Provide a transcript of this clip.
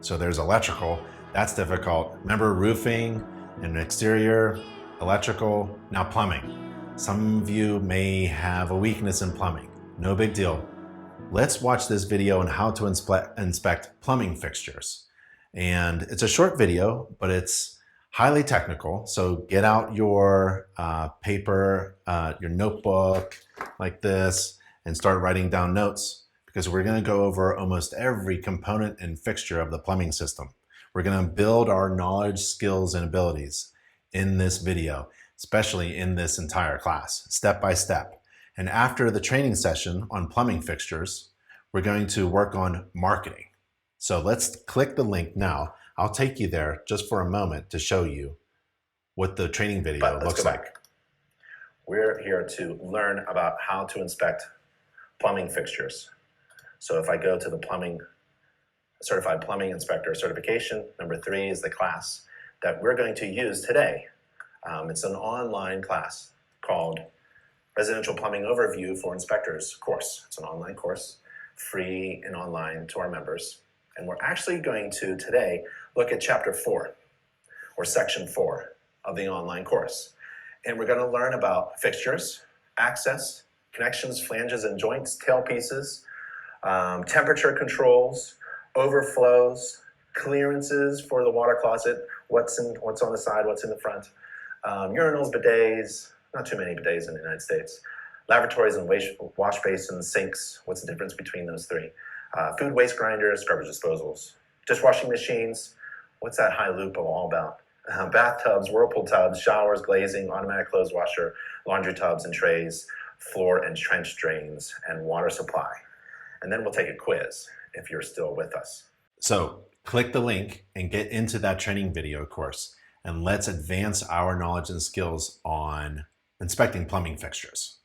So there's electrical, that's difficult. Remember roofing and exterior, electrical, now plumbing. Some of you may have a weakness in plumbing. No big deal. Let's watch this video on how to inspect plumbing fixtures. And it's a short video, but it's highly technical. So get out your paper, your notebook like this, and start writing down notes, because we're going to go over almost every component and fixture of the plumbing system. We're going to build our knowledge, skills, and abilities in this video, especially in this entire class, step by step. And after the training session on plumbing fixtures, we're going to work on marketing. So let's click the link now. I'll take you there just for a moment to show you what the training video looks like. We're here to learn about how to inspect plumbing fixtures. So if I go to the Certified Plumbing Inspector certification, number 3 is the class that we're going to use today. It's an online class called Residential Plumbing Overview for Inspectors course. It's an online course, free and online to our members. And we're actually going to today look at chapter 4 or section 4 of the online course. And we're going to learn about fixtures, access, connections, flanges and joints, tailpieces, temperature controls, overflows, clearances for the water closet, what's on the side, what's in the front, urinals, bidets, not too many bidets in the United States, lavatories and wash basins, sinks, what's the difference between those 3, food waste grinders, garbage disposals, dishwashing machines, what's that high loop all about, bathtubs, whirlpool tubs, showers, glazing, automatic clothes washer, laundry tubs and trays, floor and trench drains, and water supply. And then we'll take a quiz if you're still with us. So click the link and get into that training video course, and let's advance our knowledge and skills on inspecting plumbing fixtures.